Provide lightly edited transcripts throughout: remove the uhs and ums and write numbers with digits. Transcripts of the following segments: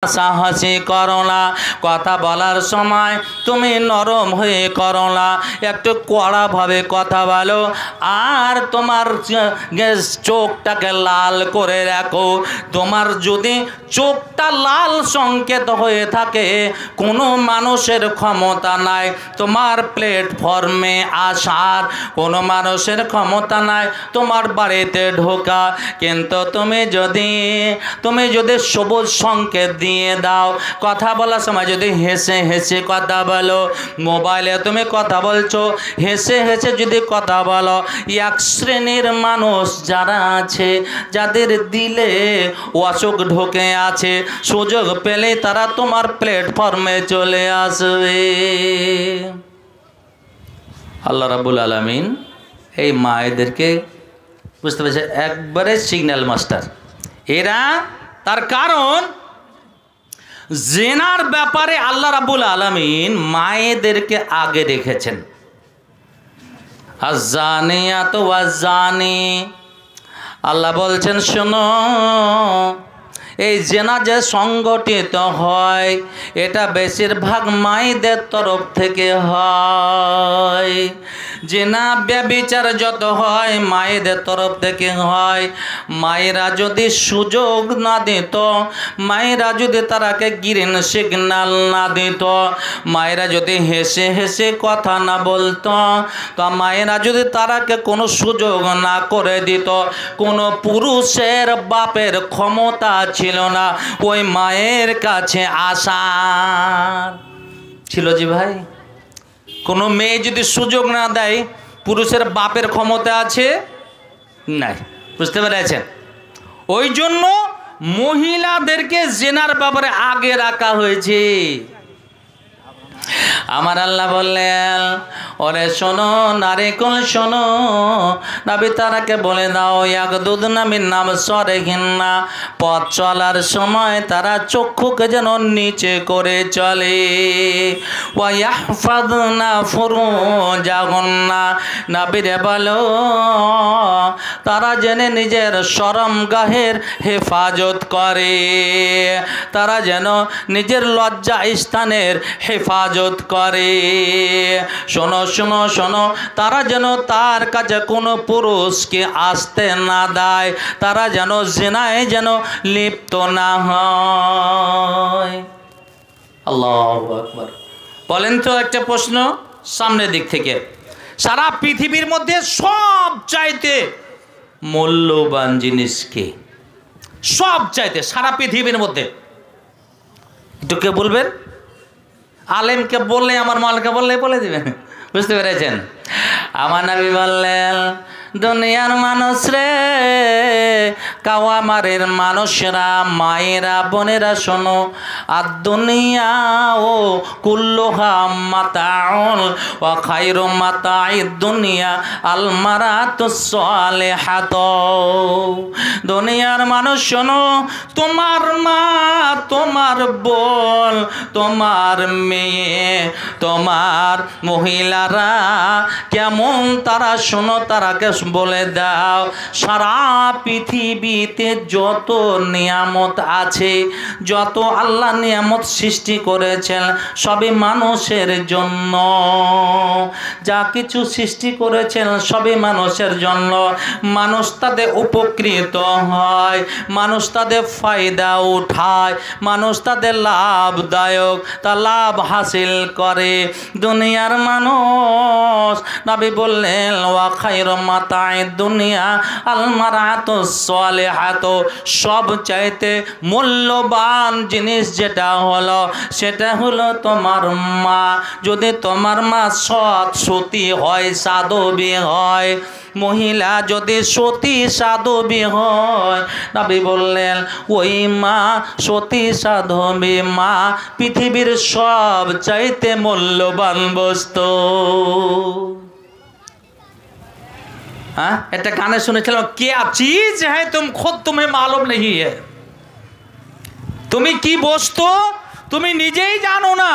হাসাহাসি করো না, কথা বলার সময় তুমি নরম হয়ে করো না, একটু কড়াভাবে কথা বলো। আর তোমার চোখটাকে লাল করে রাখো। তোমার যদি চোখটা লাল সংকেত হয়ে থাকে, কোনো মানুষের ক্ষমতা নাই তোমার প্ল্যাটফর্মে আসার, কোনো মানুষের ক্ষমতা নাই তোমার বাড়িতে ঢোকা। কিন্তু তুমি যদি সবুজ সংকেত দিয়ে দাও, কথা বলার সময় যদি হেসে হেসে কথা বলো, মোবাইলে তুমি কথা বলছো হেসে হেসে যদি কথা বলো, এক শ্রেণীর মানুষ যারা আছে, যাদের দিলে অসুখ ঢোকে আছে, সুযোগ পেলে তারা তোমার প্ল্যাটফর্মে চলে আসবে। আল্লাহ রাব্বুল আলামিন এই মায়েদেরকে বুঝতে পেরেছে, একবারে সিগন্যাল মাস্টার এরা। তার কারণ জেনার ব্যাপারে আল্লাহ রাব্বুল আলামিন মায়েদেরকে আগে রেখেছেন। আয-যানিয়াতু ওয়াজ-যানি, আল্লাহ বলছেন শোনো, এই জেনা যে সংগঠিত হয় এটা বেশিরভাগ মায়েদের তরফ থেকে হয়। জেনা ব্যভিচার যত হয় মায়েদের তরফ থেকে হয়। মায়েরা যদি সুযোগ না দিত, মায়েরা যদি তারাকে গ্রিন সিগন্যাল না দিত, মায়েরা যদি হেসে হেসে কথা না বলতো, তো মায়েরা যদি তারাকে কোনো সুযোগ না করে দিত, কোনো পুরুষের বাপের ক্ষমতা ছিল না ওই মায়ের কাছে আসার। ছিল জি ভাই? কোনো মেয়ে যদি সুযোগ না দেয়, পুরুষের বাপের ক্ষমতা আছে নাই। বুঝতে পেরেছেন? ওই জন্য মহিলাদেরকে জেনার ব্যাপারে আগে রাখা হয়েছে। আমার আল্লাহ বললেন, ওরে শোনো নারিকুল শোনো, নবী তারাকে বলে দাও ইয়াগদুদনা মিন আবসারিহিন্না, পথ চলার সময় তারা চক্ষুকে যেন নিচে করে চলে। ওয়া ইয়াহফাযনা ফুরুজাহুন্না, নবীরে বলো তারা যেন নিজের শরমগাহের হেফাজত করে, তারা যেন নিজের লজ্জা স্থানের হেফাজত করে। শোনো শোনো শোনো, তারা যেন তার কাছে কোনো পুরুষকে আসতে না দেয়, তারা যেন জিনায় যেন লিপ্ত না হয়। আল্লাহু আকবার। বলেন তো একটা প্রশ্ন সামনের দিক থেকে, সারা পৃথিবীর মধ্যে সব চাইতে মূল্যবান জিনিস কি? সব চাইতে সারা পৃথিবীর মধ্যে একটু কে বলবেন? আলেমকে বললে, আমার মালকে বললে বলে দিবেন। বুঝতে পেরেছেন? আমার নবী বললেন, দুনিয়ার মানুষ রে, কাওয়ামারের মানুষরা, মায়েরা, বোনেরা শোনো, আর দুনিয়া ও কুল্লুহা মাতাউন ওয়া খায়রু মাতাইদ দুনিয়া আল মারাতুস সালিহাতু। দুনিয়ার মানুষ শোনো, তোমার মা, তোমার বোন, তোমার মেয়ে, তোমার মহিলারা কেমন তারা শোনো, তারাকে বলে দাও সারা পৃথিবীতে যত নিয়ামত আছে, যত আল্লাহ নিয়ামত সৃষ্টি করেছেন সবই মানুষের জন্য। যা কিছু সৃষ্টি করেছেন সবই মানুষের জন্য। মানুষ তাদের উপকৃত হয়, মানুষ তাদের ফায়দা উঠায়, মানুষ তাদের লাভদায়ক তা লাভ হাসিল করে। দুনিয়ার মানুষ, নবী বললেন ওয়া খায়রু মাতাইদ দুনিয়া আল মারাতুস সালিহাতু, সব চাইতে মূল্যবান জিনিস যেটা হলো সেটা হলো তোমার মা। যদি তোমার মা সৎ সতী হয়, সাধবী হয়, মহিলা যদি সতী সাধবী হয়, নবী বললেন ওই মা, সতী সাধবী মা পৃথিবীর সব চাইতে মূল্যবান বস্তু। हाँ একটা গানে শুনেছিলাম, क्या चीज है तुम खुद तुम्हें मालूम नहीं है। তুমি কি বস্তু তুমি নিজেই জানো না,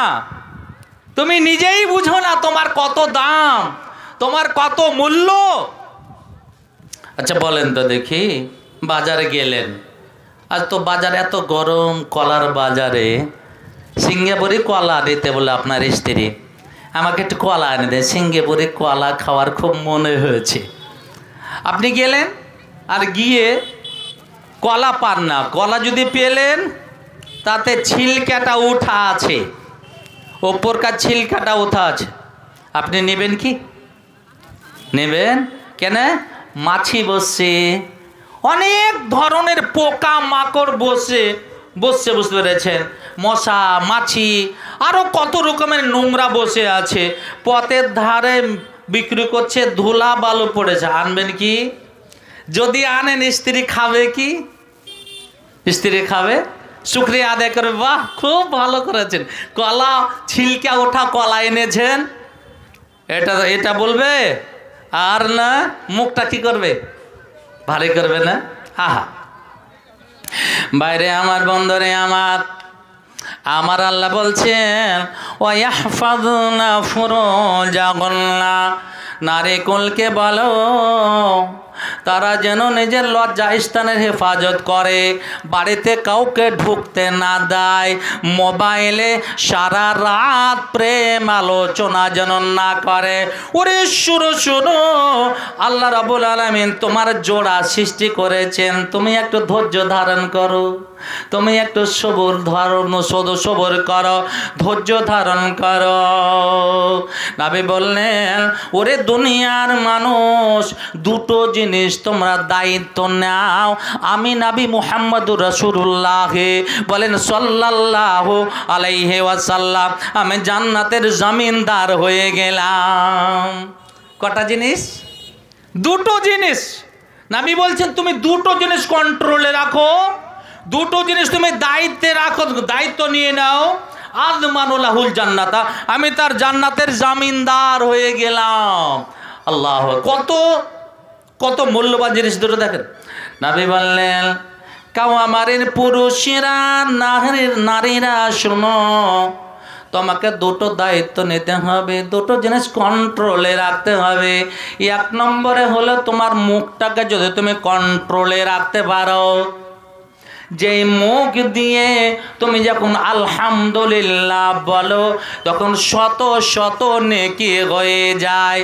তুমি নিজেই বুঝো না তোমার কত দাম, তোমার কত মূল্য। আচ্ছা বলেন তো দেখি, বাজারে গেলেন, আজ তো বাজারে এত গরম, কলার বাজারে সিঙ্গাপুরি কলা দিতে বলে আপনার স্ত্রী, আমাকে একটু কলা এনে দেয়, সিঙ্গাপুরি কলা খাওয়ার খুব মনে হয়েছে। আপনি গেলেন আর গিয়ে কলা পান না, কলা যদি পেলেন তাতে ছিলকাটা উঠা আছে, ওপরকার ছিলকাটা উঠা আছে, আপনি নেবেন কি? নেবেন কেন? মাছি বসছে, অনেক ধরনের পোকা মাকড় বসছে, বুঝতে পেরেছেন, মশা মাছি আরও কত রকমের নোংরা বসে আছে, পথের ধারে বিক্রি করছে, ধুলা বালু পড়েছে, আনবেন কি? যদি আনেন স্ত্রী খাবে কি? স্ত্রী খাবে, শুকরিয়া আদায় করবে, বাহ খুব ভালো করেছেন, কলা ছিলকা ওঠা কলা এনেছেন, এটা বলবে। আর না মুখটা কি করবে? ভারী করবে না? আহা, বাইরে আমার বন্ধরে আমার আল্লাহ বলছেন ওয়াহফাযনা ফুরুজাহুন্না, নারীকুলকে বলো তারা যেন নিজের লজ্জা স্থানের হেফাজত করে, বাড়িতে কাউকে ঢুকতে না দেয়, মোবাইলে সারা রাত প্রেম আলোচনা যেন না করে। ওরে শুনো, আল্লাহ রাব্বুল আলামিন তোমার জোড়া সৃষ্টি করেছেন, তুমি একটু ধৈর্য ধারণ করো, তুমি একটু সবর করো, ধৈর্য ধারণ করো। নবী বললেন ওরে দুনিয়ার মানুষ, দুটো জিনিস তোমরা দায়িত্ব নাও। আমি নবী মুহাম্মদুর রাসূলুল্লাহ বলেন সাল্লাল্লাহু আলাইহি ওয়াসাল্লাম, আমি জান্নাতের জমিনদার হয়ে গেলাম। কটা জিনিস? দুটো জিনিস। নবী বলছেন তুমি দুটো জিনিস কন্ট্রোলে রাখো, দুটো জিনিস তুমি দায়িত্বে রাখো, দায়িত্ব নিয়ে নাও। আযমানুলাহুল জান্নাতা, আমি তার জান্নাতের জামিনদার হয়ে গেলাম। আল্লাহ, কত কত মূল্যবান জিনিস দুটো দেখেন। নবী বললেন কাওয়ামারিন পুরুষেরা, নারীরা শোনো, তোমাকে দুটো দায়িত্ব নিতে হবে, দুটো জিনিস কন্ট্রোলে রাখতে হবে। এক নম্বরে হলো তোমার মুখটাকে যদি তুমি কন্ট্রোলে রাখতে পারো, যেই মুখ দিয়ে তুমি যখন আলহামদুলিল্লাহ বলো তখন শত শত নেকি হয়ে যায়।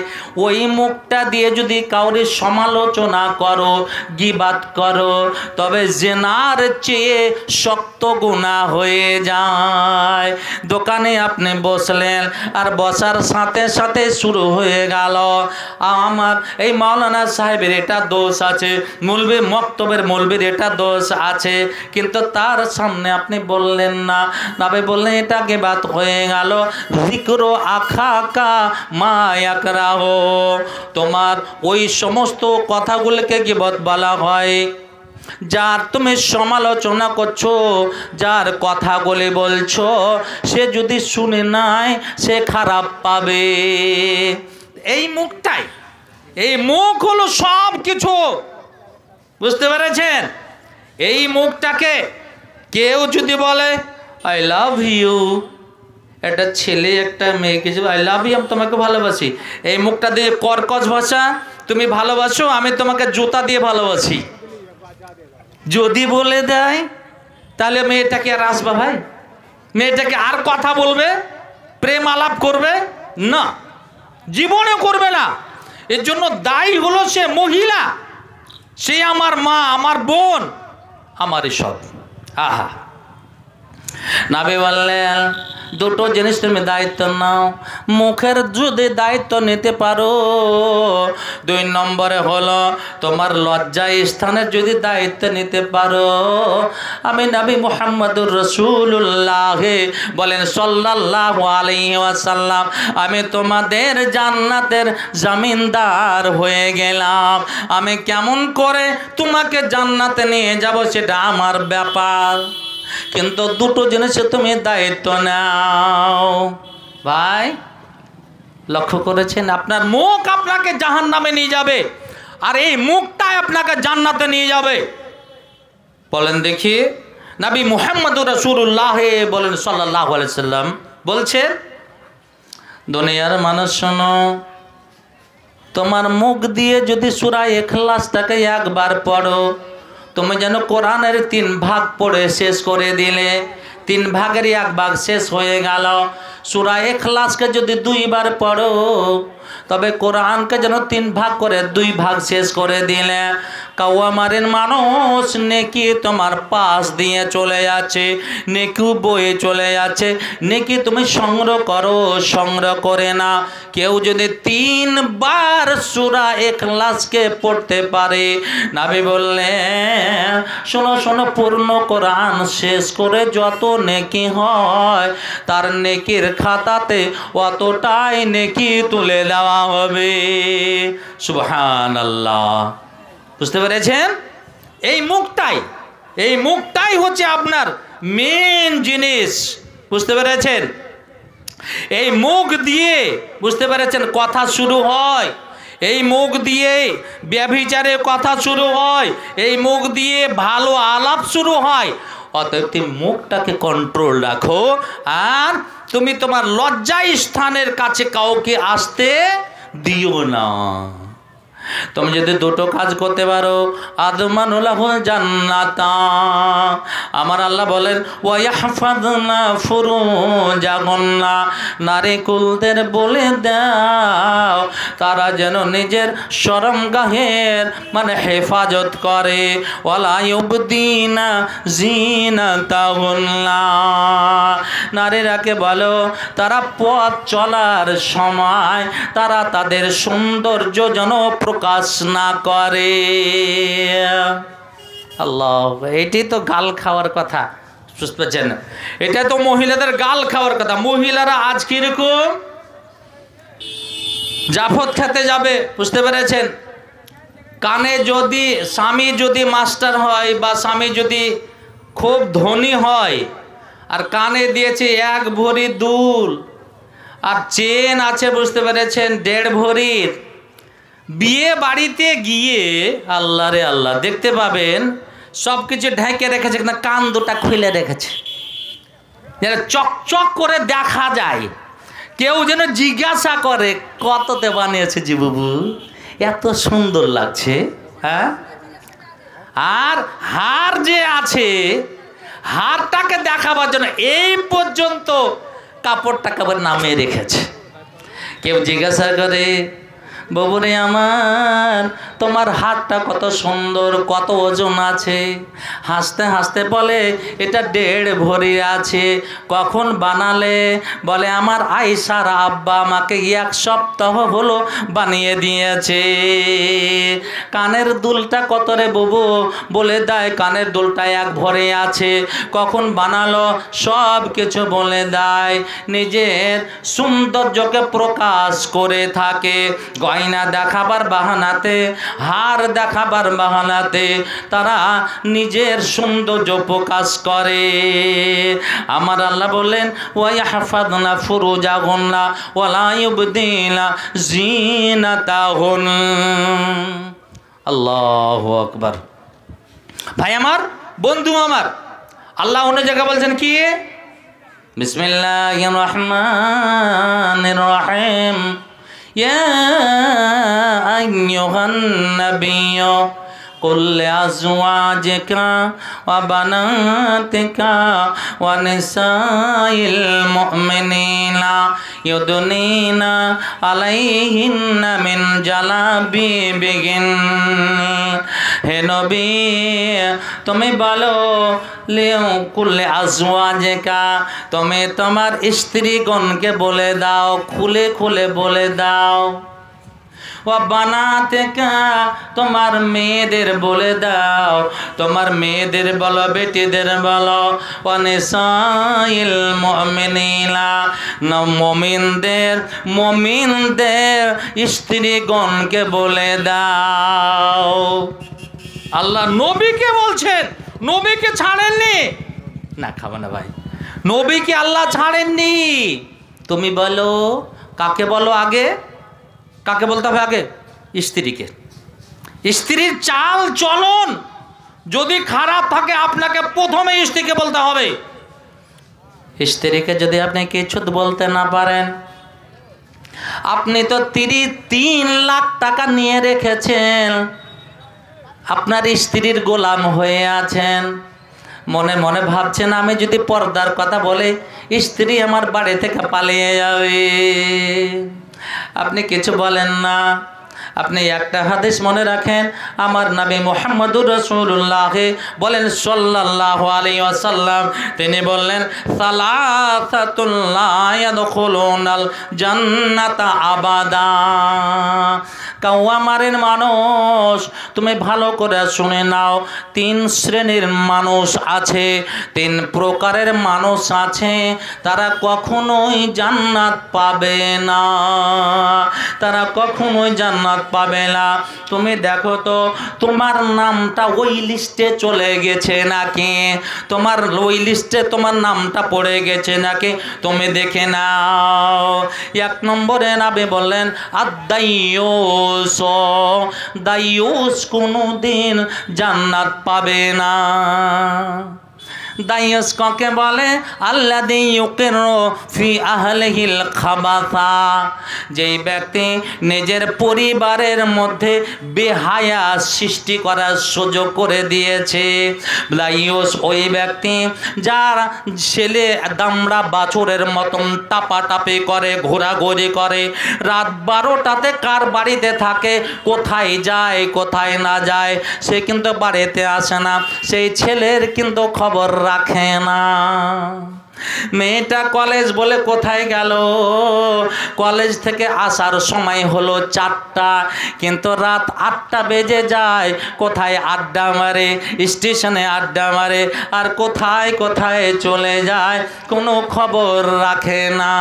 ওই মুখটা দিয়ে যদি কাউরে সমালোচনা করো, গীবাত করো, তবে জিনার চেয়ে শক্ত গুনাহ হয়ে যায়। দোকানে আপনি বসলেন আর বসার সাথে সাথে শুরু হয়ে গেল আমার এই মাওলানা সাহেবের এটা দোষ আছে, মৌলবী মক্তবের মৌলবীর এটা দোষ আছে, কিন্তু তার সামনে আপনি বললেন না। নবী বললেন এটা গীবাত হয়ে গেল। যিকরু আখাকা মা ইয়াকরাহু, তোমার ওই সমস্ত কথাগুলোকে গীবত বলা হয়। যার তুমি সমালোচনা করছো, যার কথাগুলি বলছো, সে যদি শুনে নাই সে খারাপ পাবে। এই মুখটাই, এই মুখ হলো সব কিছু, বুঝতে পেরেছেন? এই মুখটাকে কেউ যদি বলে আই লাভ ইউ, একটা ছেলে একটা মেয়েকে যদি আই লাভ ইউ, আমি তোমাকে ভালোবাসি, এই মুখটা দিয়ে কর্কশ ভাষা, তুমি ভালোবাসো, আমি তোমাকে জুতা দিয়ে ভালোবাসি, যদি বলে দেয় তাহলে মেয়েটাকে আর আসবা ভাই? মেয়েটাকে আর কথা বলবে, প্রেম আলাপ করবে না, জীবনে করবে না। এর জন্য দায়ী হলো সে মহিলা, সে আমার মা, আমার বোন, আমারই সব। আহা, নবী বললেন দুটো জিনিস তুমি দায়িত্ব নাও। মুখের যদি দায়িত্ব নিতে পারো, দুই নম্বরে হলো তোমার লজ্জা স্থানের যদি দায়িত্ব নিতে পারো, আমি নবী মুহাম্মদুর রাসূলুল্লাহ বলেন সাল্লাল্লাহু আলাইহি ওয়াসাল্লাম, আমি তোমাদের জান্নাতের জামিনদার হয়ে গেলাম। আমি কেমন করে তোমাকে জান্নাতে নিয়ে যাব সেটা আমার ব্যাপার, কিন্তু দুটো জিনিসে তুমি দায়িত্ব নাও। ভাই লক্ষ্য করেছেন, আপনার মুখ আপনাকে জাহান্নামে নিয়ে যাবে, আর এই মুখটাই আপনাকে জান্নাতে নিয়ে যাবে। বলেন দেখি, নবী মুহাম্মদুর রাসূলুল্লাহ বলেন সাল্লাল্লাহু আলাইহি সাল্লাম বলছেন, দুনিয়ার মানুষ শোনো, তোমার মুখ দিয়ে যদি সূরা ইখলাসটাকে একবার পড়ো, তুমি যেন কোরআনের 3 ভাগ পড়ে শেষ করে দিলে, 3 ভাগের 1 ভাগ শেষ হয়ে গেল। সূরা ইখলাসকে যদি 2 বার পড়ো তবে কোরআনকে যেন 3 ভাগ করে 2 ভাগ শেষ করে দিলে। কাওয়ামারের মানুষ নেকি তোমার পাশ দিয়ে চলে যাচ্ছে, নেকি বয়ে চলে যাচ্ছে, নেকি তুমি সংগ্রহ করো, সংগ্রহ করে না। কেউ যদি 3 বার সূরা ইখলাসকে পড়তে পারে, নবী বললেন শোনো শোনো, পূর্ণ কোরআন শেষ করে যত নেকি হয় তার নেকির খাতাতে অতটাই নেকি তুলে দেওয়া হবে। সুবহানাল্লাহ। বুঝতে পেরেছেন? এই মুখটাই হচ্ছে আপনার মেন জিনিস। বুঝতে পেরেছেন? এই মুখ দিয়ে, বুঝতে পেরেছেন, কথা শুরু হয়, এই মুখ দিয়ে ব্যভিচারের কথা শুরু হয়, এই মুখ দিয়ে ভালো আলাপ শুরু হয়। অতএব তুমি মুখটাকে কন্ট্রোল রাখো, আর তুমি তোমার লজ্জা স্থানের কাছে কাউকে আসতে দিও না। তুমি যদি 2টো কাজ করতে পারো, আদমানুলাহুল জান্নাতা, আমার আল্লাহ বলেন ওয়াইহফাযনা ফুরুজাহুন্না, নারী কুলদের বলে দাও তারা যেন নিজের শরমগাহের মানে হেফাজত করে। ওয়ালা ইউবদিনা জিনাতাহুন্না, নারীরাকে বলো তারা পথ চলার সময় তারা তাদের সৌন্দর্য যেন প্রকাশ না করে। আল্লাহ, এটি তো গাল খাওয়ার কথা। বুঝতে পারছেন? এটা তো মহিলাদের গাল খাওয়ার কথা। মহিলারা আজ কিরকম জাফত খেতে যাবে, বুঝতে পেরেছেন, কানে যদি স্বামী যদি মাস্টার হয় বা স্বামী যদি খুব ধনী হয় আর কানে দিয়েছে 1 ভরি দুল আর চেন আছে, বুঝতে পেরেছেন, 1.5 ভরির, বিয়ে বাড়িতে গিয়ে আল্লাহ রে আল্লাহ দেখতে পাবেন সব কিছু ঢেকে রেখেছে, কিন্তু কান দুটা খুলে রেখেছে যেন চকচক করে দেখা যায়। কেউ যেন জিজ্ঞাসা করে কততে বানিয়েছে জি বাবু, এত সুন্দর লাগছে। হ্যাঁ, আর হার যে আছে, হারটাকে দেখাবার জন্য এই পর্যন্ত কাপড়টাকে আবার নামিয়ে রেখেছে। কেউ জিজ্ঞাসা করে বাবুরে আমার, তোমার হাতটা কত সুন্দর, কত ওজন আছে? হাসতে হাসতে বলে এটা 1.5 ভরি আছে। কখন বানালে? বলে আমার আয়েশার আব্বা আমাকে 1 সপ্তাহ হলো বানিয়ে দিয়েছে। কানের দুলটা কত রে বাবু? বলে দেয় কানের দুলটা 1 ভরি আছে। কখন বানালো? সব কিছু বলে দেয়। নিজের সৌন্দর্যকে প্রকাশ করে থাকে। গয়না দেখাবার বাহানাতে, হার দেখাবার বাহানাতে তারা নিজের সৌন্দর্য প্রকাশ করে। আমার আল্লাহ বললেন ওয়াইহফাযনা ফুরুজাহুন্না ওয়ালা ইউবদিনা জিনাতাহুন। আল্লাহু আকবার। ভাই আমার, বন্ধু আমার, আল্লাহ অন্য জায়গায় বলছেন কি? বিসমিল্লাহির রহমানির রহিম। يا أيها النبي قل لأزواجك وبناتك ونساء المؤمنين يدنين عليهن من جلابيبهن। হে নবী, তুমি বলো কুল্লে আজওয়াজিকা, তুমি তোমার স্ত্রীগণকে বলে দাও, খুলে খুলে বলে দাও। ও বানাতেকা, তোমার মেয়েদের বলে দাও, তোমার মেয়েদের বলো, বেটিদের বলো। ও নিসাইল মুমিনিনা, মুমিনদের স্ত্রীগণকে বলে দাও। আল্লাহ নবীকে বলছেন, নবীকে ছাড়েননি না। খাবো না ভাই, নবীকে আল্লাহ ছাড়েননি। তুমি বলো, কাকে বলো আগে? কাকে বলতে হবে আগে? স্ত্রীকে। স্ত্রীর চাল চলন যদি খারাপ থাকে আপনাকে প্রথমে স্ত্রীকে বলতে হবে। স্ত্রীকে যদি আপনি কিছু বলতে না পারেন, আপনি তো 3 লাখ টাকা নিয়ে রেখেছেন, আপনার স্ত্রীর গোলাম হয়ে আছেন, মনে মনে ভাবছেন আমি যদি পর্দার কথা বলে স্ত্রী আমার বাড়ি থেকে পালিয়ে যাবে। আপনি কিছু বলেন না। আপনি একটা হাদিস মনে রাখেন, আমার নবী মুহাম্মদুর রাসূলুল্লাহ বলেন সাল্লাল্লাহু আলাইহি ওয়াসাল্লাম, তিনি বললেন সালাসাতুল লা ইয়াদখুলুনাল জান্নাতা আবাদা। কাওয়ামারের মানুষ, তুমি ভালো করে শুনে নাও, 3 শ্রেণীর মানুষ আছে, 3 প্রকারের মানুষ আছে, তারা কখনোই জান্নাত পাবে না, তারা কখনোই জান্নাত পাবে না। তুমি দেখো তো তোমার নামটা ওই লিস্টে চলে গেছে নাকি, তোমার ওই লিস্টে তোমার নামটা পড়ে গেছে নাকি, তুমি দেখে নাও। 1 নম্বরে নবী বললেন আদ-দাইয়ুস, দাইয়ুস কোনদিন জান্নাত পাবে না। দাইয়ুস কাকে বলে? আল্লাযী ইউকিরু ফি আহলিহিল খাবাসা, যেই ব্যক্তি নিজের পরিবারের মধ্যে বেহায়া সৃষ্টি করার সুযোগ করে দিয়েছে। দাইয়ুস ওই ব্যক্তি যার ছেলে দামড়া বাছুরের মতন টাপাটাপি করে, ঘোরাঘুরি করে, রাত 12টাতে কার বাড়িতে থাকে, কোথায় যায় কোথায় না যায় সে কিন্তু বাড়িতে আসে না, সেই ছেলের কিন্তু খবর রাখে না। মেয়েটা কলেজ বলে কোথায় গেল, কলেজ থেকে আসার সময় হলো 4টা, কিন্তু রাত 8টা বেজে যায়, কোথায় আড্ডা মারে, স্টেশনে আড্ডা মারে, আর কোথায় কোথায় চলে যায় কোনো খবর রাখে না।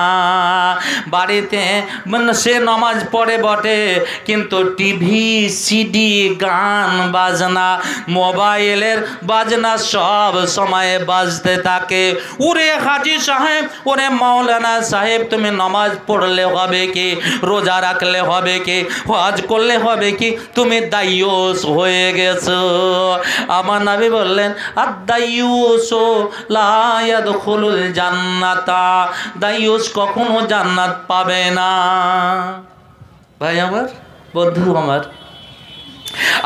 বাড়িতে সে নামাজ পড়ে বটে, কিন্তু টিভি, সিডি, গান বাজনা, মোবাইলের বাজনা সব সময় বাজতে থাকে। ওরে হাজি সাহেব, ওরে মাওলানা সাহেব, তুমি নামাজ পড়লে হবে কি, রোজা রাখলে হবে কি, হজ করলে হবে কি, তুমি দাইয়ুস হয়ে গেছো। আমার নবী বললেন আদ-দাইয়ুস লা ইয়াদখুলুল জান্নাতা, দাইয়ুস কখনো জান্নাত পাবে না। ভাই আমার, বন্ধু আমার,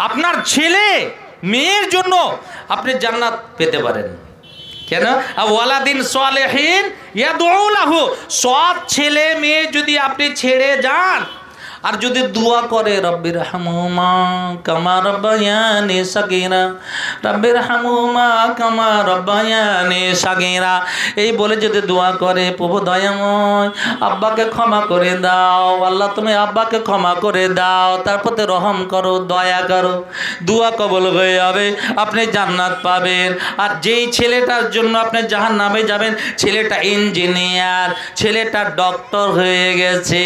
আপনার ছেলে মেয়ের জন্য আপনি জান্নাত পেতে পারেন। কেন? ওয়ালাদিন সালেহিন ইয়াদউ লাহু, সৎ ছেলে মেয়ে যদি আপনি ছেড়ে যান আর যদি দোয়া করে রব্বির হামহুমা কামা রব্বায়ানি সাগীরা, রব্বির হামহুমা কামা রব্বায়ানি সাগীরা, এই বলে যদি দোয়া করে প্রভু দয়াময় আব্বাকে ক্ষমা করে দাও, আল্লাহ তুমি আব্বাকে ক্ষমা করে দাও, তার প্রতি রহম করো, দয়া করো, দোয়া কবুল হয়ে যাবে, আপনি জান্নাত পাবেন। আর যেই ছেলেটার জন্য আপনি জাহান্নামে যাবেন, ছেলেটা ইঞ্জিনিয়ার, ছেলেটা ডক্টর হয়ে গেছে,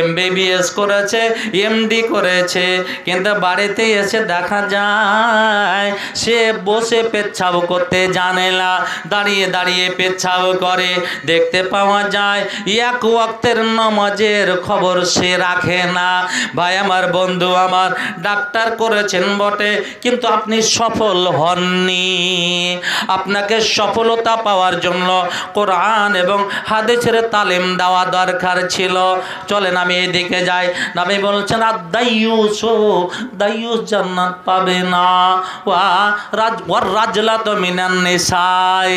MBBS করে করেছে, এমডি করেছে, কিন্তু বাড়িতে এসে দেখা যায় সে বসে পেচ্ছাব করতে জানে না, দাঁড়িয়ে দাঁড়িয়ে পেচ্ছাব করে। দেখতে পাওয়া যায় এক ওয়াক্তের নামাজের খবর সে রাখে না। ভাই আমার, বন্ধু আমার, ডাক্তার করেছেন বটে, কিন্তু আপনি সফল হননি। আপনাকে সফলতা পাওয়ার জন্য কোরআন এবং হাদিসের তালিম দেওয়া দরকার ছিল। চলেন আমি এদিকে যাই। নবী বলছেন আদ-দাইয়ুস, দাইয়ুস জান্নাত পাবে না। ওয়া রাজলাতু মিনান নিসাই,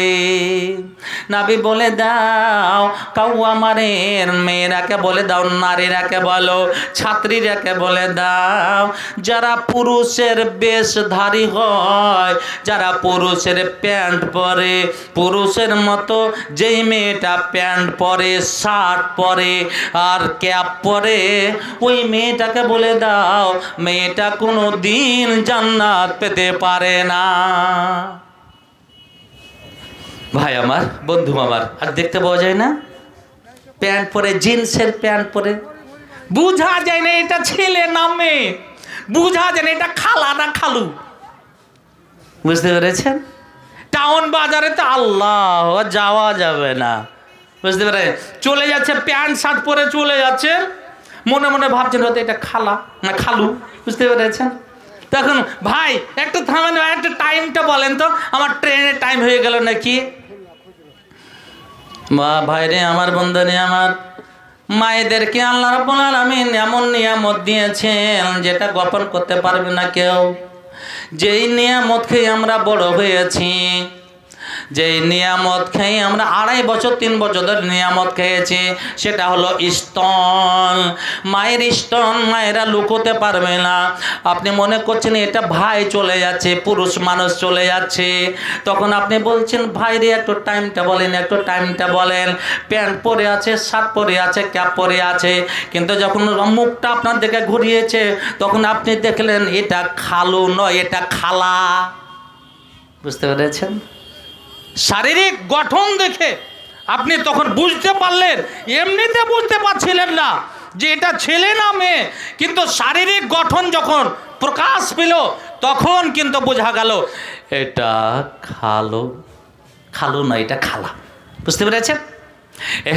নবী বলে দাও কাওয়ামারের মেয়েরাকে বলে দাও, নারীরাকে বলো, ছাত্রীরাকে বলে দাও, যারা পুরুষের বেশধারী হয়, যারা পুরুষের প্যান্ট পরে, পুরুষের মতো যেই মেয়েটা প্যান্ট পরে, শার্ট পরে আর ক্যাপ পরে, ওই মেয়েটাকে বলে দাও মেয়েটা কোনো দিন জান্নাত পেতে পারে না। ভাই আমার, বন্ধু আমার, আর দেখতে পাওয়া যায় না প্যান্ট পরে, জিন্সের প্যান্ট পরে, বুঝা যায় না এটা ছেলে না মেয়ে, বুঝা যায় না এটা খালা না খালু। বুঝতে পেরেছেন? টাউন বাজারে তো আল্লাহ যাওয়া যাবে না, বুঝতে পারে, চলে যাচ্ছে প্যান্ট শার্ট পরে চলে যাচ্ছে, মনে মনে ভাবছেন হয়তো এটা খালা না খালু। বুঝতে পেরেছেন? তখন ভাই একটু থামেন, একটু টাইমটা বলেন তো, আমার ট্রেনের টাইম হয়ে গেল নাকি। বা ভাইরে আমার, বন্ধুরে আমার, মায়েদেরকে আল্লাহ রাব্বুল আলামিন এমন নিয়ামত দিয়েছেন যেটা গোপন করতে পারবে না কেউ। যেই নিয়ামত খেয়ে আমরা বড় হয়েছি, যেই নিয়ামত খেয়ে আমরা 2.5 বছর 3 বছর ধরে নিয়ামত খেয়েছি, সেটা হলো স্তন। মায়ের স্তন মায়েরা লুকোতে পারবে না। আপনি মনে করছেন এটা ভাই চলে যাচ্ছে, পুরুষ মানুষ চলে যাচ্ছে, তখন আপনি বলছেন ভাই রে একটু টাইমটা বলেন, একটু টাইমটা বলেন। প্যান্ট পরে আছে, শার্ট পরে আছে, ক্যাপ পরে আছে, কিন্তু যখন মুখটা আপনার দিকে ঘুরিয়েছে তখন আপনি দেখলেন এটা খালু নয়, এটা খালা। বুঝতে পেরেছেন? শারীরিক গঠন দেখে আপনি তখন বুঝতে পারলেন, এমনিতে বুঝতে পারছিলেন না যে এটা ছেলে না মেয়ে, কিন্তু শারীরিক গঠন যখন প্রকাশ পেল তখন কিন্তু বোঝা গেল এটা খালু, খালু না, এটা খালা। বুঝতে পেরেছেন?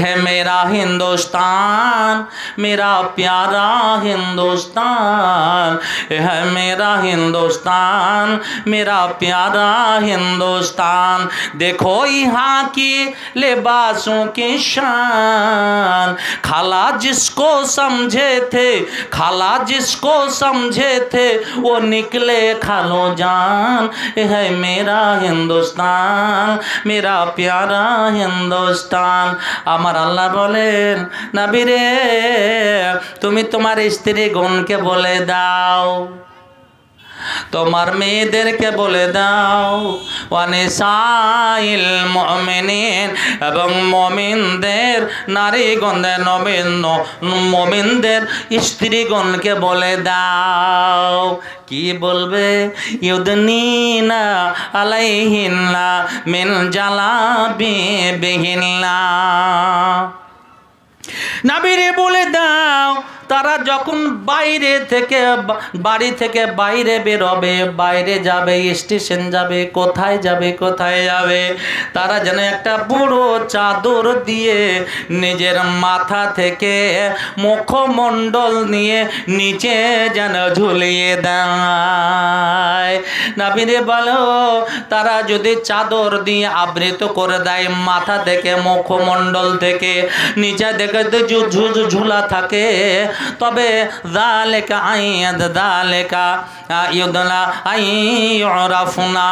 है मेरा हिंदुस्तान, मेरा प्यारा हिंदुस्तान, है मेरा हिंदुस्तान, मेरा प्यारा हिंदुस्तान। देखो यहाँ की लिबासों की शान, खाला जिसको समझे थे, खाला जिसको समझे थे, वो निकले खालो जान। है मेरा हिंदुस्तान, मेरा प्यारा हिंदुस्तान। আমার আল্লাহ বলেন, নবী রে তুমি তোমার স্ত্রী গণকে বলে দাও, তোমার মেয়েদেরকে বলে দাও, ওয়ানিসাইল মুমিনিন, এবং মুমিনদের নারীগণদের মুমিনদের স্ত্রীগণকে বলে দাও। কি বলবে? ইউদনিনা আলাইহিন্না মিন জালাবিবিহিন্না। নবীরে বলে দাও তারা যখন বাইরে থেকে বাড়ি থেকে বাইরে বেরোবে, বাইরে যাবে, স্টেশন যাবে, কোথায় যাবে, কোথায় যাবে, তারা যেন একটা বড় চাদর দিয়ে নিজের মাথা থেকে মুখমণ্ডল নিয়ে নিচে যেন ঝুলিয়ে দেয়। নবীরে বলো তারা যদি চাদর দিয়ে আবৃত করে দেয় মাথা থেকে, মুখমণ্ডল থেকে নিচে দেখে ঝুলা থাকে, তবে যালিকা আইয়াদ যালিকা ইউদনা আইয়ুরাফনা,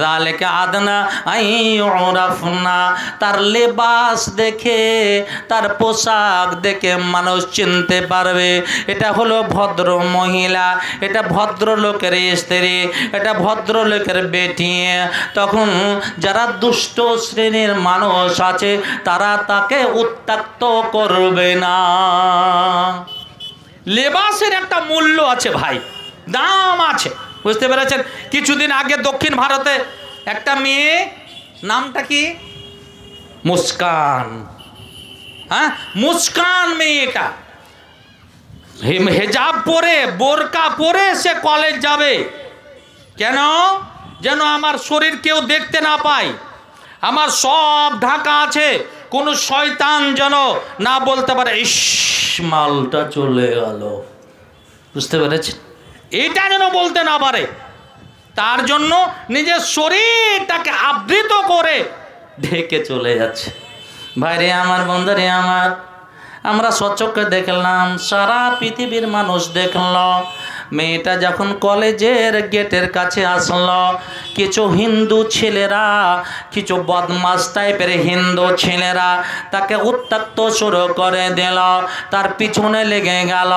যালিকা আদনা আইয়ুরাফনা। তার লেবাস দেখে, তার পোশাক দেখে মানুষ চিনতে পারবে এটা হলো ভদ্র মহিলা, এটা ভদ্রলোকের স্ত্রী, এটা ভদ্রলোকের বেটি। তখন যারা দুষ্ট শ্রেণীর মানুষ আছে তারা তাকে উত্ত্যক্ত করবে না। লেবাসের একটা মূল্য আছে ভাই, দাম আছে। বুঝতে পেরেছেন? কিছুদিন আগে দক্ষিণ ভারতে একটা মেয়ে, নামটা কি? মুস্কান। হ্যাঁ, মুস্কান মেয়েটা হেজাব পরে, বোরকা পরে সে কলেজ যাবে। কেন? যেন আমার শরীর কেউ দেখতে না পায়, আমার সব ঢাকা আছে, কোনো শয়তান যেন না বলতে পারে ইস মালটা চলে গেল। বুঝতে পেরেছেন? এটা যেন বলতে না পারে, তার জন্য নিজের শরীরটাকে আবৃত করে ঢেকে চলে যাচ্ছে। ভাইরে আমার, বন্ধুরে আমার, আমরা সচক্ষে দেখলাম, সারা পৃথিবীর মানুষ দেখল, মেয়েটা যখন কলেজের গেটের কাছে আসলো, কিছু হিন্দু ছেলেরা, কিছু বদমাস টাইপের হিন্দু ছেলেরা তাকে উত্ত্যক্ত শুরু করে দিল, তার পিছনে লেগে গেল।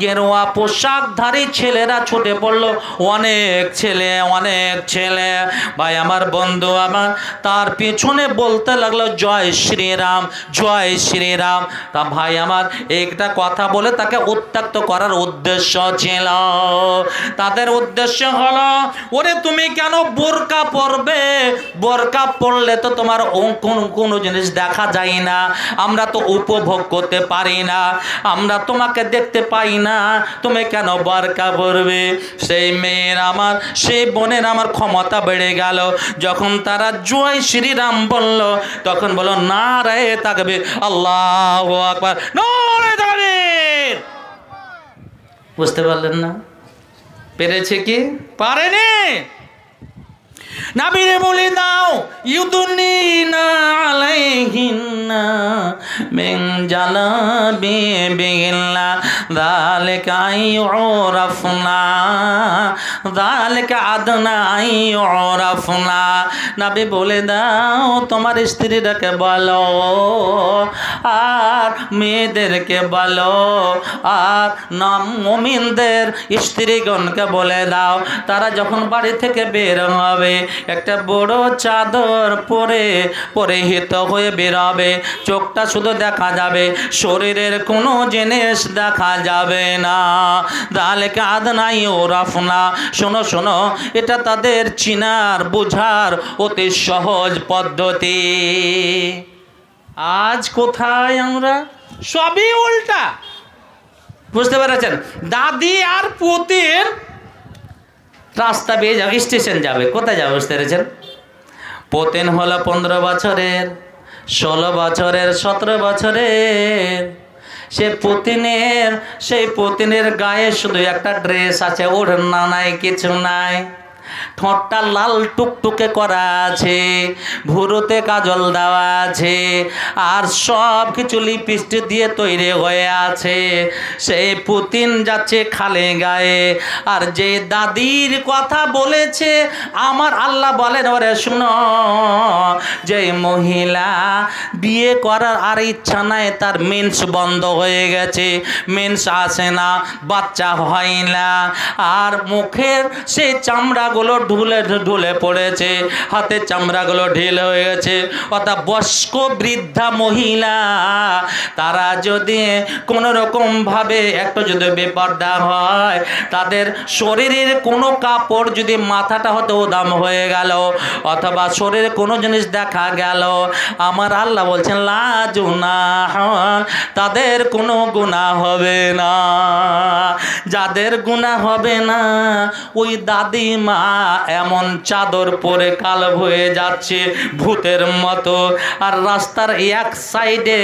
গেরুয়া পোশাকধারী ছেলেরা ছুটে পড়লো, অনেক ছেলে, অনেক ছেলে। ভাই আমার, বন্ধু আমার, তার পিছনে বলতে লাগলো জয় শ্রীরাম, জয় শ্রীরাম। তা ভাই আমার, একটা কথা বলে তাকে উত্ত্যক্ত করার উদ্দেশ্য ছিল। তাদের উদ্দেশ্য হলো, ওরে তুমি কেন বোরকা পরবে? বোরকা পরলে তো তোমার কোনো জিনিস দেখা যায় না, আমরা তো উপভোগ করতে পারি না, আমরা তোমাকে দেখতে পাই না, তুমি কেন বোরকা পরবে? সেই মেয়ের আমার, সেই বোনের আমার ক্ষমতা বেড়ে গেল। যখন তারা জয় শ্রীরাম বলল, তখন বলো নারায়ে তাকবীর, আল্লাহু আকবার, নারায়ে তাকবীর। বুঝতে পারলেন না? পেরেছে কি? পারেনি। নাবিরে বলে দাও ইউদুনিনা আলাইহিন্না মিন জালাবিবিল্লা যালিকা ইউরাফনা যালিকা আদনা ইউরাফনা। নবী বলে দাও তোমার স্ত্রীদেরকে বলো আর মেয়েদেরকে বলো আর মুমিনদের স্ত্রীগণকে বলে দাও তারা যখন বাড়ি থেকে বের হবে একটা বড় চাদর পরে পরিহিত হয়ে বের হবে, চোখটা শুধু দেখা যাবে, শরীরের কোনো জিনিস দেখা যাবে না। যালিকা আদনা ইউরাফনা। শোনো শোনো, এটা তাদের চিনার বুঝার অতি সহজ পদ্ধতি। আজ কোথায় আমরা সবই উল্টা, বুঝতে পেরেছেন? দাদি আর পুতির রাস্তা বেয়ে যাবে, স্টেশন যাবে, কোথায় যাবে বুঝতে পেরেছেন? পুতিন হলো 15 বছরের, 16 বছরের, 17 বছরের। সেই পুতিনের গায়ে শুধু একটা ড্রেস আছে, ওড়না নাই, কিছু নাই। ঠোঁটটা লাল টুকটুকে করা আছে, ভুরুতে কাজল দেওয়া আছে, আর সব কিছু লিপস্টিক দিয়ে তৈরি হয়ে আছে। সেই পুতিন যাচ্ছে খালে গায়ে। আর যে দাদির কথা বলেছে আমার আল্লাহ বলেন, ওরে শুনো, যে মহিলা বিয়ে করার আর ইচ্ছা নাই, তার মেন্স বন্ধ হয়ে গেছে, মেন্স আসে না, বাচ্চা হয় না, আর মুখের সেই চামড়াগুলো ঢুলে ঢুলে পড়েছে, হাতের চামড়াগুলো ঢিল হয়ে গেছে। অর্থাৎ বয়স্ক বৃদ্ধা মহিলা তারা যদি কোনো রকম ভাবে একটু যদি বেপরদা হয়, তাদের শরীরের কোনো কাপড় যদি মাথাটা হতে উদাম হয়ে গেল অথবা শরীরে কোনো জিনিস দেখা গেল, আমার আল্লাহ বলছেন লা জুনাহ, তাদের কোনো গুনাহ হবে না। যাদের গুনাহ হবে না ওই দাদিমা এমন চাদর পরে কালো হয়ে যাচ্ছে ভূতের মতো, আর রাস্তার এক সাইডে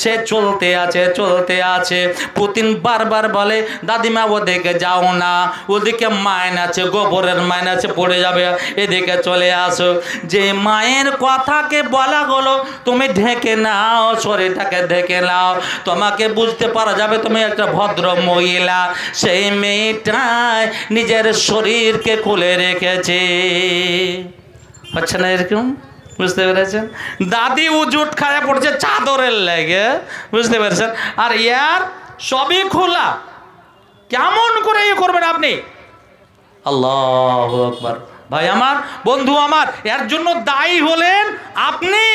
সে চলতে আছে। পুতিন বারবার বলে দাদিমা ওদিকে যাও না, ওদিকে মাইন আছে, গোবরের মাইন আছে, পড়ে যাবে, এদিকে চলে আসো। যে মায়ের কথাকে বলা হলো তুমি ঢেকে নাও, শরীরটাকে ঢেকে নাও, তোমাকে বুঝতে পারা যাবে তুমি একটা ভদ্র মহিলা। সেই মেয়েটাই নিজের শরীরকে খুলে রেখেছে। আচ্ছা না এরকম, বুঝতে পেরেছেন? দাদি উজুট খায়া পড়ছে চাদরের লেগে, বুঝতে পেরেছেন? আর ইয়ার সবই খোলা, কেমন করে ইয়ে করবেন আপনি? আল্লাহু আকবার। ভাই আমার, বন্ধু আমার, এর জন্য দায়ী হলেন আপনি।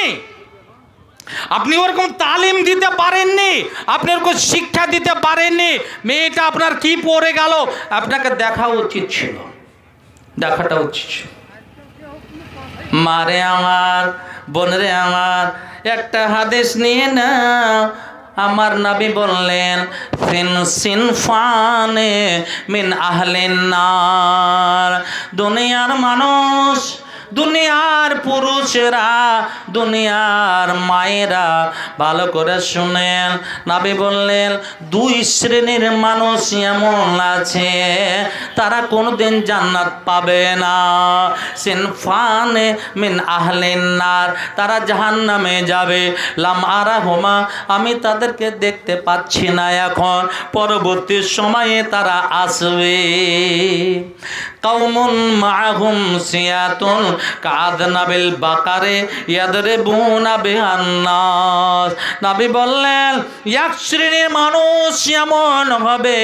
আপনি ওরকম তালিম দিতে পারেননি, আপনি ওরকম শিক্ষা দিতে পারেননি। মেয়েটা আপনার কি পড়ে গেল আপনাকে দেখা উচিত ছিল, দেখাটা উচিত ছিল। মারে আমার, বোনরে আমার, একটা হাদিস নিয়ে না, আমার নবী বললেন সিনফানে মিন আহলিন নার। দুনিয়ার মানুষ, দুনিয়ার পুরুষেরা, দুনিয়ার মায়েরা, ভালো করে শুনেন, নবী বললেন 2 শ্রেণীর মানুষ এমন আছে তারা কোনোদিন জান্নাত পাবে না। সিনফানে মিন আহলিন নার, তারা জাহান্নামে যাবে। লাম আরাহুমা, আমি তাদেরকে দেখতে পাচ্ছি না এখন, পরবর্তী সময়ে তারা আসবে। কাউমুন মাআহুম সিয়াতুন কাদনাবিল বাকারে ইয়াদরিবুনা বিহান নাস। নবী বললেন এক শ্রেণীর মানুষ এমন হবে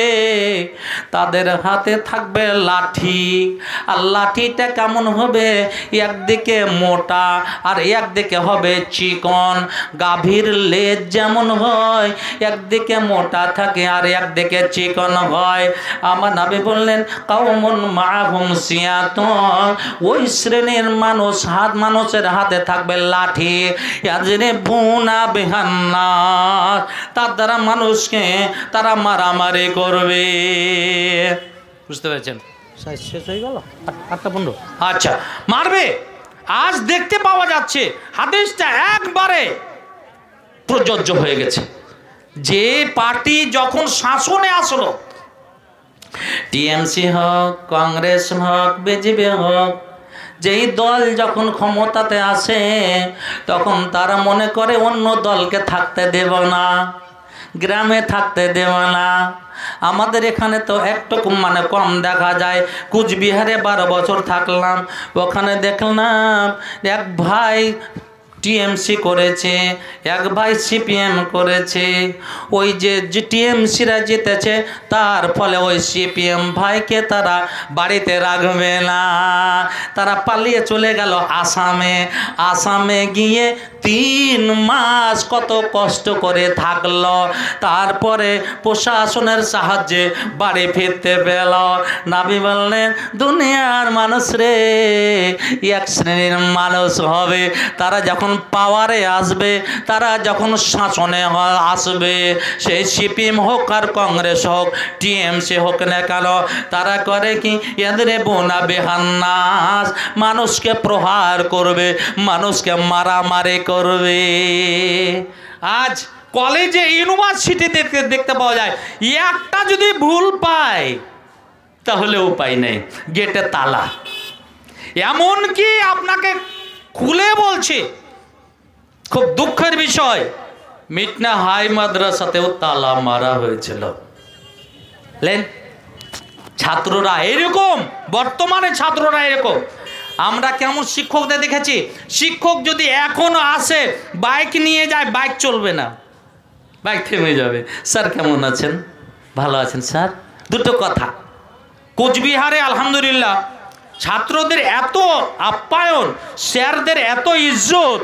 তাদের হাতে থাকবে লাঠি, আর লাঠিটা কেমন হবে, একদিকে মোটা আর একদিকে হবে চিকন। গাভীর লেজ যেমন হয় একদিকে মোটা থাকে আর একদিকে চিকন হয়। আমার নবী বললেন কাউমুন মাআহুম সিয়াতুন, ওই শ্রেণীর মানুষের হাতে থাকবে লাঠি, ইয়াজরিবুনা বিহান নাস, তার দ্বারা মানুষকে তারা মারামারি করবে। বুঝতে পেরেছেন? শেষ হয়ে গেল 8:15। আচ্ছা, মারবে। আজ দেখতে পাওয়া যাচ্ছে হাদিসটা একবারে প্রযোজ্য হয়ে গেছে। যে পার্টি যখন শাসনে আসলো, টিএমসি হোক, কংগ্রেস হোক, বিজেপি হোক, যেই দল যখন ক্ষমতাতে আসে তখন তারা মনে করে অন্য দলকে থাকতে দেব না, গ্রামে থাকতে দেব না। আমাদের এখানে তো একটু মানে কম দেখা যায়। কুচবিহারে 12 বছর থাকলাম, ওখানে দেখলাম এক ভাই টিএমসি করেছে, এক ভাই সিপিএম করেছে। ওই যে টিএমসিরা জিতেছে, তার ফলে ওই সিপিএম ভাইকে তারা বাড়িতে রাখবে না, তারা পালিয়ে চলে গেল আসামে। আসামে গিয়ে 3 মাস কত কষ্ট করে থাকলো, তারপরে প্রশাসনের সাহায্যে বাড়ি ফিরতে পেল। নবী বললেন, দুনিয়ার মানুষ রে এক শ্রেণীর মানুষ হবে, তারা যখন পাওয়ারে আসবে, তারা যখন শাসনে আসবে, সেই সিপিএম হোক আর কংগ্রেস হোক, টিএমসি হোক না কেন, তারা করে কি, এদের বোনা বেহান্নাস, মানুষকে প্রহার করবে, মানুষকে মারামারি করবে। আজ কলেজে ইউনিভার্সিটিতে দেখতে পাওয়া যায়, একটা যদি ভুল পায় তাহলে উপায় নেই, গেটে তালা। এমন কি আপনাকে খুলে বলছে, খুব দুঃখের বিষয়, মিটনা হাই মাদ্রাসাতেও তালা মারা হয়েছিল। ছাত্ররা এরকম, বর্তমানে ছাত্ররা এরকম। আমরা কেমন শিক্ষকদের দেখেছি, শিক্ষক যদি এখনো আসে বাইক নিয়ে যায়, বাইক চলবে না, বাইক থেমে যাবে। স্যার কেমন আছেন? ভালো আছেন স্যার। দুটো কথা, কোচবিহারে আলহামদুলিল্লাহ ছাত্রদের এত আপ্যায়ন, স্যারদের এত ইজ্জত,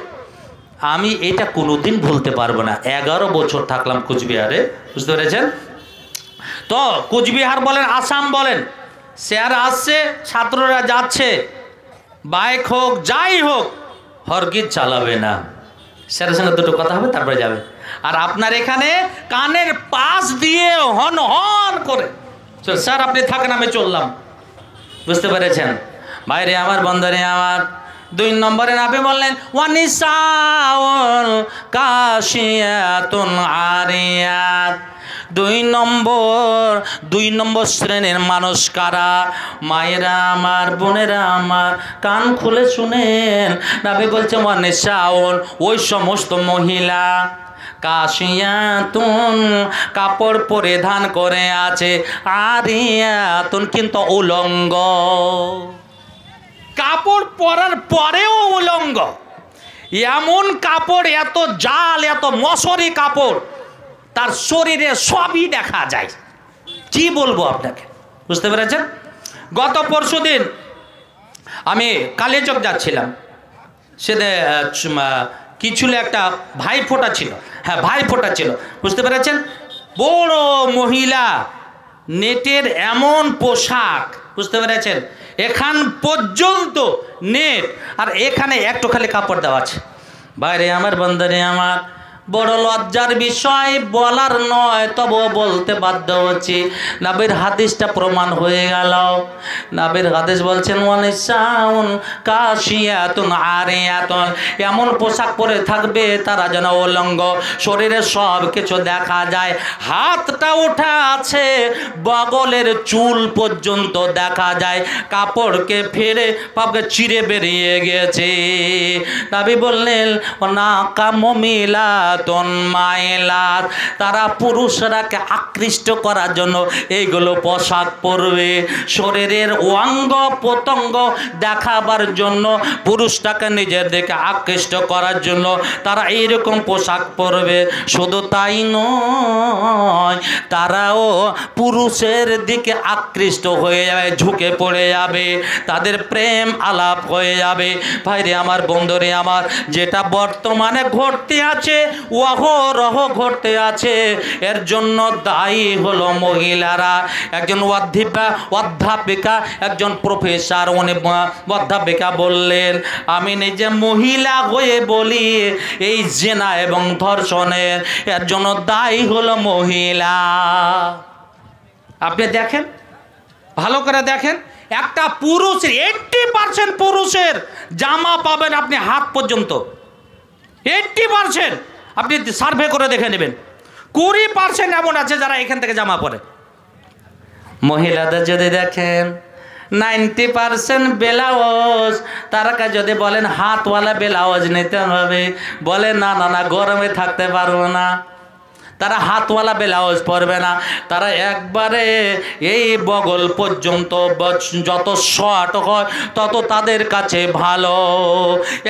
আমি এটা কোনোদিন ভুলতে পারবো না। 11 বছর থাকলাম কোচবিহারে, বুঝতে পেরেছেন তো? কোচবিহার বলেন, আসাম বলেন, স্যার আসছে, ছাত্ররা যাচ্ছে, বাইক হোক যাই হোক, হরগিজ চালাবে না। স্যারের সঙ্গে দুটো কথা হবে, তারপরে যাবে। আর আপনার এখানে কানের পাশ দিয়ে হন হন করে, স্যার আপনি থাকেন, আমি চললাম। বুঝতে পেরেছেন? বাইরে আমার, বন্দরে আমার। 2 নম্বরে নবী বললেন, ওয়ানিসাউল কাশিয়াতুন আরিয়াত। 2 নম্বর শ্রেণীর মানুষ কারা? মায়েরা আমার, বোনেরা আমার, কান খুলে শুনেন। নবী বলছে, ওয়ানিসাউল, ওই সমস্ত মহিলা, কাশিয়াতুন, কাপড় পরিধান করে আছে, আরিয়াতুন, কিন্তু উলঙ্গ, কাপড় পরার পরেও উলঙ্গ। এমন কাপড়, এত জাল, এত মশারি কাপড়, তার শরীরে সবই দেখা যায়। কি বলবো আপনাকে, বুঝতে পেরেছেন? গত পরশুদিন আমি কালিয়াচক যাচ্ছিলাম, সেটা কি ছিল, একটা ভাইফোঁটা ছিল, হ্যাঁ ভাইফোঁটা ছিল, বুঝতে পেরেছেন? বড় মহিলা, নেটের এমন পোশাক, বুঝতে পেরেছেন, এখান পর্যন্ত নেট, আর এখানে একটু খালি কাপড় দেওয়া আছে। বাইরে আমার, বন্দরে আমার, বড় লজ্জার বিষয়, বলার নয়, তবুও বলতে বাধ্য হচ্ছি। নবীর হাদিসটা প্রমাণ হয়ে গেল। নবীর হাদিস বলছেন, ওয়ানিসাউন কাশিয়াতুন আরিয়াতুন, এমন পোশাক পরে থাকবে তারা যেন উলঙ্গ, শরীরে সব কিছু দেখা যায়, হাতটা ওঠা আছে, বগলের চুল পর্যন্ত দেখা যায়, কাপড়কে ফেরে পাপকে চিরে বেরিয়ে গেছে। নবী বললেন, না কামিলা মাইলাত, তারা পুরুষরাকে আকৃষ্ট করার জন্য এইগুলো পোশাক পরবে, শরীরের অঙ্গ প্রত্যঙ্গ দেখাবার জন্য, পুরুষটাকে নিজের দিকে আকৃষ্ট করার জন্য তারা এইরকম পোশাক পরবে। শুধু তাই নয়, তারাও পুরুষের দিকে আকৃষ্ট হয়ে যাবে, ঝুঁকে পড়ে যাবে, তাদের প্রেম আলাপ হয়ে যাবে। ভাইরে আমার, বন্ধুরে আমার, যেটা বর্তমানে ঘটতে আছে, অহরহ ঘটতে আছে, এর জন্য দায়ী হলো মহিলারা। একজন অধ্যাপিকা, একজন প্রফেসর, উনি অধ্যাপিকা বললেন, আমি নিজে মহিলা হয়ে বলি, এই জেনা এবং ধর্ষণের এর জন্য দায়ী হলো মহিলা। আপনি দেখেন, ভালো করে দেখেন, একটা পুরুষের 80% পুরুষের জামা পাবেন আপনি হাত পর্যন্ত, 80%। আপনি সার্ভে করে দেখে নেবেন, 20% এমন আছে যারা এখান থেকে জামা পরে। মহিলাদের যদি দেখেন, 90% ব্লাউজ, তার কাছে যদি বলেন হাতওয়ালা ব্লাউজ নিতে হবে, বলে না না না গরমে থাকতে পারবো না, তারা হাতওয়ালা ব্লাউজ পরবে না, তারা একবারে এই বগল পর্যন্ত যত শর্ট হয় তত তাদের কাছে ভালো।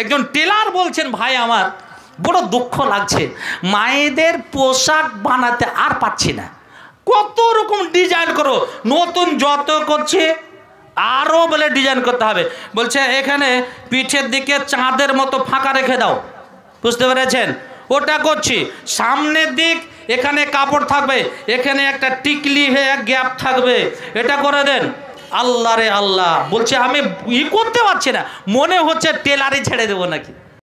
একজন টেলার বলছেন, ভাই আমার বড় দুঃখ লাগছে, মায়েদের পোশাক বানাতে আর পাচ্ছি না, কত রকম ডিজাইন করো, নতুন যত করছে আরও বলে ডিজাইন করতে হবে। বলছে এখানে পিঠের দিকে চাঁদের মতো ফাঁকা রেখে দাও, বুঝতে পেরেছেন, ওটা করছি। সামনের দিক এখানে কাপড় থাকবে, এখানে একটা টিকলি হয়ে গ্যাপ থাকবে, এটা করে দেন। আল্লাহ রে আল্লাহ, বলছে আমি করতে পারছি না, মনে হচ্ছে টেলারই ছেড়ে দেবো নাকি।